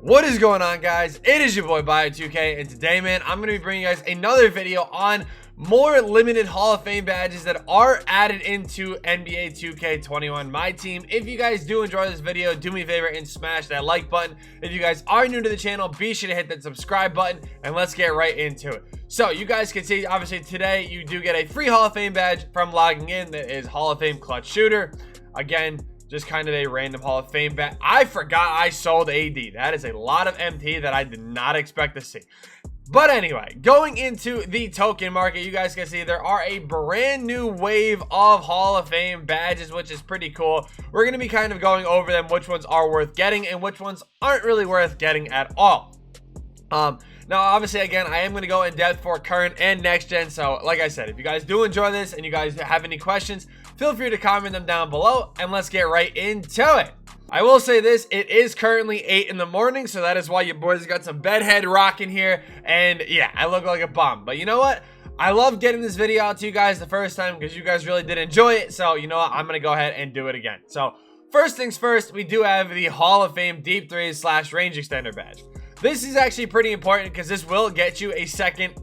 What is going on, guys? It is your boy Bio2k, and today, man, I'm going to be bringing you guys another video on more limited Hall of Fame badges that are added into NBA 2K21 My Team. If you guys do enjoy this video, do me a favor and smash that like button. If you guys are new to the channel, be sure to hit that subscribe button, and let's get right into it. So you guys can see, obviously, today you do get a free Hall of Fame badge from logging in. That is Hall of Fame Clutch Shooter. Again, just kind of a random Hall of Fame badge. I forgot I sold AD. That is a lot of MT that I did not expect to see. But anyway, going into the token market, you guys can see there are a brand new wave of Hall of Fame badges, which is pretty cool. We're going to be kind of going over them, which ones are worth getting and which ones aren't really worth getting at all. Now, obviously, again, I am going to go in depth for current and next gen. So, like I said, if you guys do enjoy this and you guys have any questions, feel free to comment them down below, and let's get right into it. I will say this, it is currently 8 in the morning, so that is why your boys got some bedhead rocking here, and yeah, I look like a bum. But you know what? I love getting this video out to you guys the first time because you guys really did enjoy it, so you know what? I'm going to go ahead and do it again. So, first things first, we do have the Hall of Fame Deep Threes / Range Extender badge. This is actually pretty important because this will get you a second,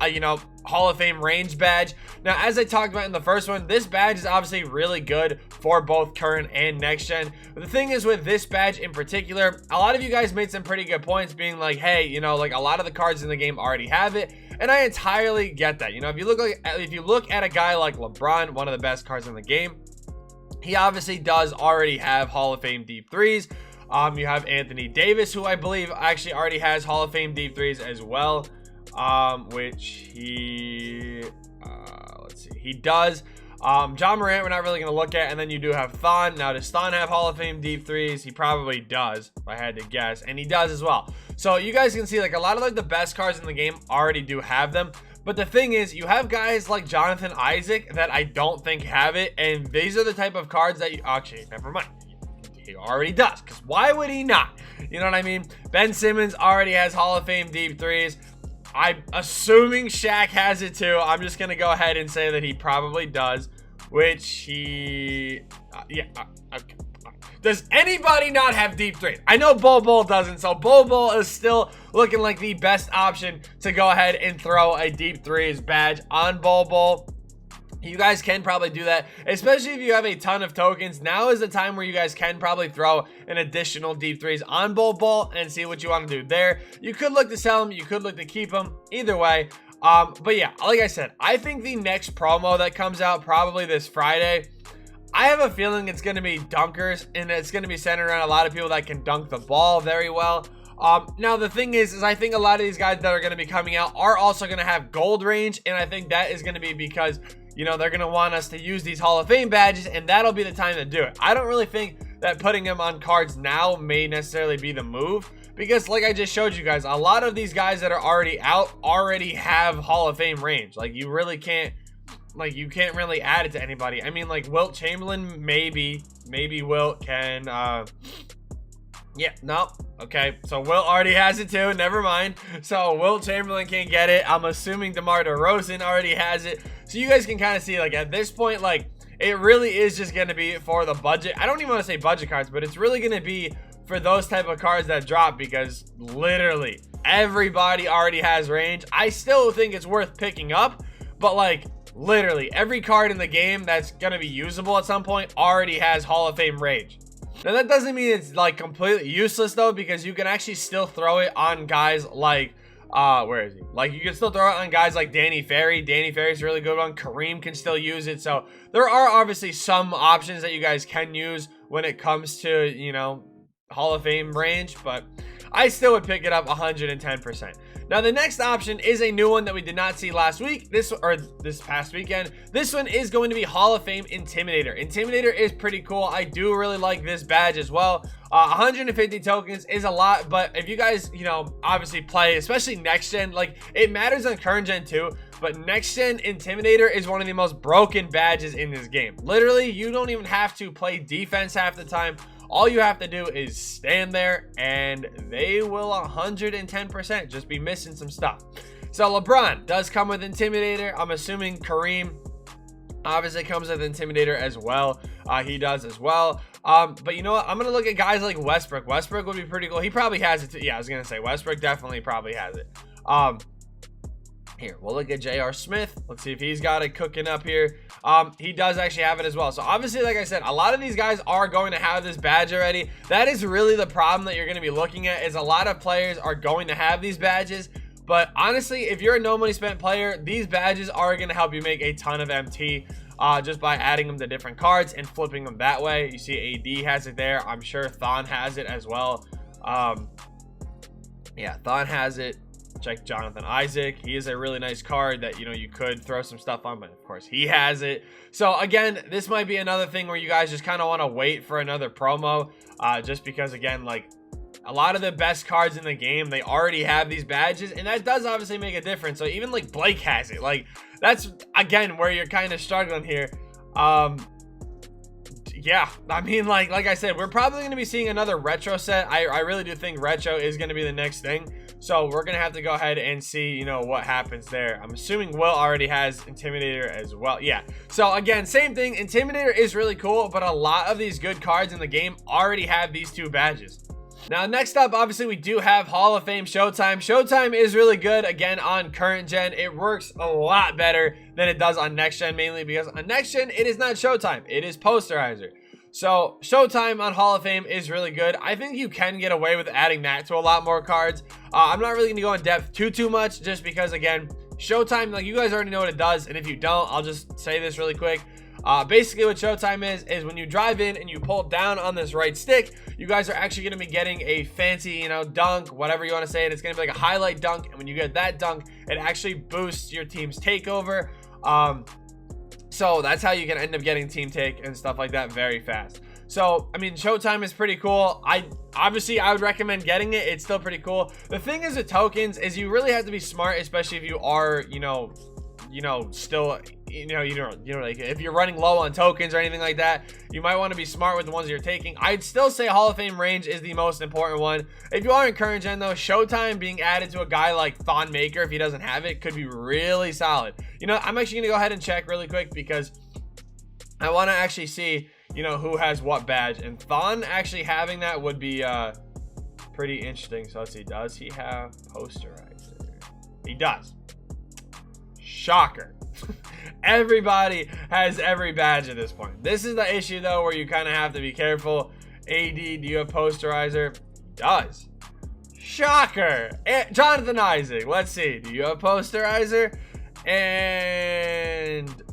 Hall of Fame range badge. Now, as I talked about in the first one, this badge is obviously really good for both current and next gen. But the thing is with this badge in particular, a lot of you guys made some pretty good points being like, hey, a lot of the cards in the game already have it. And I entirely get that. If you look at a guy like LeBron, one of the best cards in the game, he obviously does already have Hall of Fame Deep Threes. You have Anthony Davis, who I believe actually already has Hall of Fame Deep Threes as well, which he, let's see, he does. John Morant, we're not really going to look at, and then you do have Thon. Now, does Thon have Hall of Fame Deep Threes? He probably does, if I had to guess, and he does as well. So you guys can see, a lot of the best cards in the game already do have them. But the thing is, you have guys like Jonathan Isaac that I don't think have it, and these are the type of cards that you, actually, never mind. He already does, because why would he not? You know what I mean? Ben Simmons already has Hall of Fame Deep Threes. I'm assuming Shaq has it too. I'm just going to go ahead and say that he probably does, which he, okay. Does anybody not have Deep Threes? I know Bol doesn't, so Bol is still looking like the best option to go ahead and throw a Deep Threes badge on Bol. You guys can probably do that, especially if you have a ton of tokens. Now is the time where you guys can probably throw an additional Deep Threes on Bol and see what you want to do there. You could look to sell them, you could look to keep them, either way. But yeah, like I said, I think the next promo that comes out probably this Friday, I have a feeling it's going to be dunkers, and it's going to be centered around a lot of people that can dunk the ball very well. Now the thing is I think a lot of these guys that are going to be coming out are also going to have gold range, and I think that is going to be because they're going to want us to use these Hall of Fame badges, and that'll be the time to do it. I don't really think that putting them on cards now may necessarily be the move, because like I just showed you guys, a lot of these guys that are already out already have Hall of Fame range. You really can't, you can't really add it to anybody. I mean, Wilt Chamberlain, maybe Wilt can, yeah, no. Okay, so Wilt already has it too. Never mind. So Wilt Chamberlain can't get it. I'm assuming DeMar DeRozan already has it. So you guys can kind of see, at this point, it really is just going to be for the budget. I don't even want to say budget cards, but it's really going to be for those type of cards that drop, because literally everybody already has range. I still think it's worth picking up, but literally every card in the game that's going to be usable at some point already has Hall of Fame range. Now, that doesn't mean it's completely useless though, because you can actually still throw it on guys like, where is he? You can still throw it on guys like Danny Ferry. Danny Ferry's a really good one. Kareem can still use it. So there are obviously some options that you guys can use when it comes to, Hall of Fame range, but I still would pick it up 110%. Now, the next option is a new one that we did not see last week, this past weekend. This one is going to be Hall of Fame Intimidator. Intimidator is pretty cool. I do really like this badge as well. 150 tokens is a lot, but if you guys, obviously play, especially next gen, it matters on current gen too, but next gen Intimidator is one of the most broken badges in this game. Literally, you don't even have to play defense half the time. All you have to do is stand there, and they will 110% just be missing some stuff. So LeBron does come with Intimidator. I'm assuming Kareem obviously comes with Intimidator as well. He does as well. But you know what? I'm gonna look at guys like Westbrook. Westbrook would be pretty cool. He probably has it too. Yeah, I was gonna say Westbrook definitely probably has it. Here, we'll look at J.R. Smith. Let's see if he's got it cooking up here. He does actually have it as well. So obviously, like I said, a lot of these guys are going to have this badge already. That is really the problem that you're going to be looking at, is a lot of players are going to have these badges. But honestly, if you're a no money spent player, these badges are going to help you make a ton of MT just by adding them to different cards and flipping them that way. You see AD has it there. I'm sure Thon has it as well. Yeah, Thon has it. Check Jonathan Isaac. He is a really nice card that, you know, you could throw some stuff on, but of course he has it. So again, this might be another thing where you guys just kind of want to wait for another promo, just because, again, like, a lot of the best cards in the game, they already have these badges, and that does obviously make a difference. So even like Blake has it. Like, that's again where you're kind of struggling here. Yeah, I mean, like I said, we're probably going to be seeing another retro set. I really do think retro is going to be the next thing. So we're going to have to go ahead and see, you know, what happens there. I'm assuming Will already has Intimidator as well. Yeah. So again, same thing. Intimidator is really cool, but a lot of these good cards in the game already have these two badges. Now, next up, obviously, we do have Hall of Fame Showtime. Showtime is really good, again, on current gen. It works a lot better than it does on next gen, mainly because on next gen, it is not Showtime. It is Posterizer. So, Showtime on Hall of Fame is really good. I think you can get away with adding that to a lot more cards. I'm not really going to go in depth too much, just because, again, Showtime, like, you guys already know what it does, and if you don't, I'll just say this really quick. Basically what Showtime is when you drive in and you pull down on this right stick, you guys are actually going to be getting a fancy, you know, dunk, whatever you want to say it. It's going to be like a highlight dunk, and when you get that dunk, it actually boosts your team's takeover. So that's how you can end up getting team take and stuff like that very fast. So, I mean, Showtime is pretty cool. I would recommend getting it. It's still pretty cool. The thing is with tokens is you really have to be smart, especially if you are, still, like if you're running low on tokens or anything like that, you might want to be smart with the ones you're taking. I'd still say Hall of Fame range is the most important one. If you are in current gen though, Showtime being added to a guy like Thon Maker, if he doesn't have it, could be really solid. You know, I'm actually gonna go ahead and check really quick because I want to actually see, you know, who has what badge, and Thon actually having that would be pretty interesting. So let's see, does he have Posterizer? He does. Shocker. Everybody has every badge at this point. This is the issue though, where you kind of have to be careful. AD, do you have Posterizer? He does. Shocker. Jonathan Isaac, let's see, do you have Posterizer? And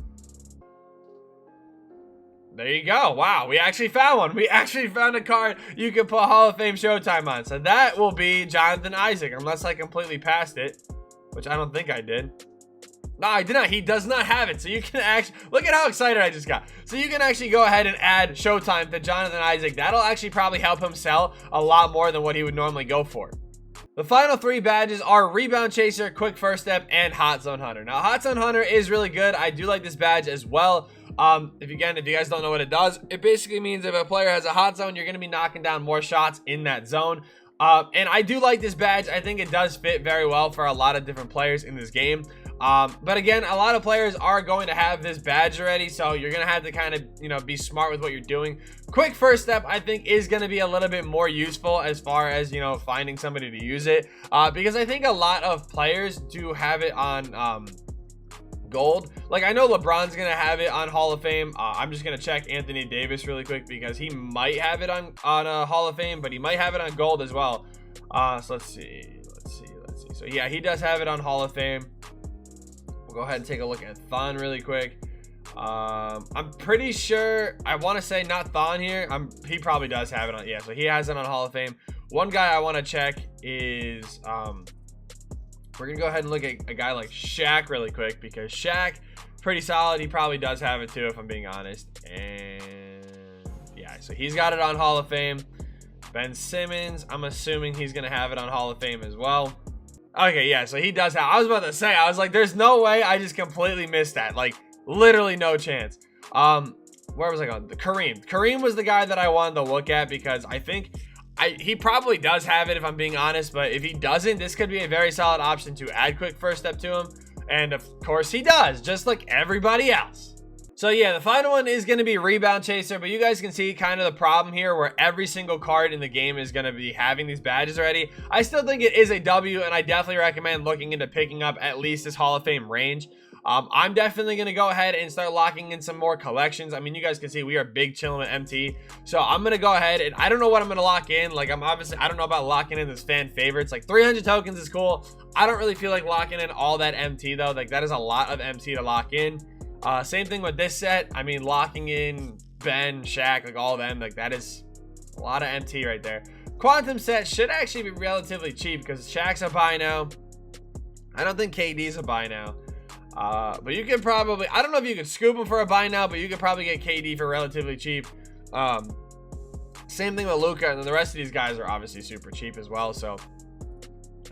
there you go. Wow, we actually found one. We actually found a card you can put Hall of Fame Showtime on. So that will be Jonathan Isaac, unless I completely passed it, which I don't think I did. No, I did not. He does not have it. So you can actually, look at how excited I just got. So you can actually go ahead and add Showtime to Jonathan Isaac. That'll actually probably help him sell a lot more than what he would normally go for. The final three badges are Rebound Chaser, Quick First Step, and Hot Zone Hunter. Now, Hot Zone Hunter is really good. I do like this badge as well. If you guys don't know what it does, it basically means if a player has a hot zone, you're going to be knocking down more shots in that zone. And I do like this badge. I think it does fit very well for a lot of different players in this game. But again, a lot of players are going to have this badge already, so you're going to have to kind of, you know, be smart with what you're doing. Quick First Step, I think, is going to be a little bit more useful as far as, you know, finding somebody to use it. Because I think a lot of players do have it on gold. Like, I know LeBron's going to have it on Hall of Fame. I'm just going to check Anthony Davis really quick because he might have it on Hall of Fame, but he might have it on gold as well. So let's see. So yeah, he does have it on Hall of Fame. Go ahead and take a look at Thon really quick. I'm pretty sure, I want to say not Thon here. He probably does have it on. Yeah, so he has it on Hall of Fame. One guy I want to check is we're gonna go ahead and look at a guy like Shaq really quick, because Shaq, pretty solid. He probably does have it too, if I'm being honest. And yeah, so he's got it on Hall of Fame. Ben Simmons, I'm assuming he's gonna have it on Hall of Fame as well. Okay, yeah, so he does have. I was about to say, I was like, there's no way I just completely missed that. Like, literally no chance. Where was I going? Kareem was the guy that I wanted to look at, because I think he probably does have it, if I'm being honest. But if he doesn't, this could be a very solid option to add Quick First Step to him. And of course he does, just like everybody else. So yeah, the final one is going to be Rebound Chaser, but you guys can see kind of the problem here where every single card in the game is going to be having these badges already. I still think it is a W, and I definitely recommend looking into picking up at least this Hall of Fame range. I'm definitely going to go ahead and start locking in some more collections. I mean, you guys can see we are big chilling with MT. So I'm going to go ahead, and I don't know what I'm going to lock in. Like, I don't know about locking in this fan favorites. Like, 300 tokens is cool. I don't really feel like locking in all that MT, though. Like, that is a lot of MT to lock in. Same thing with this set. I mean, locking in Ben, Shaq, like all of them, like that is a lot of MT right there. Quantum set should actually be relatively cheap because Shaq's a buy now. I don't think KD's a buy now. But you could probably, I don't know if you could scoop him for a buy now, but you could probably get KD for relatively cheap. Same thing with Luka, and then the rest of these guys are obviously super cheap as well. So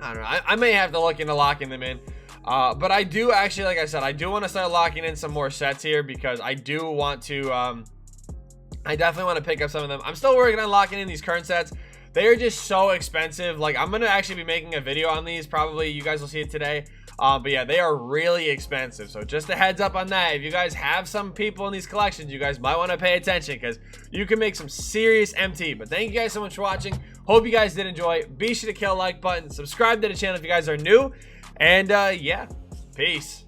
I don't know. I may have to look into locking them in. But I do actually, like I said, I do want to start locking in some more sets here because I do want to, I definitely want to pick up some of them. I'm still working on locking in these current sets. They are just so expensive. Like, I'm going to actually be making a video on these. Probably you guys will see it today. But yeah, they are really expensive. So just a heads up on that. If you guys have some people in these collections, you guys might want to pay attention because you can make some serious MT. But thank you guys so much for watching. Hope you guys did enjoy. Be sure to kill the like button. Subscribe to the channel if you guys are new. And yeah, peace.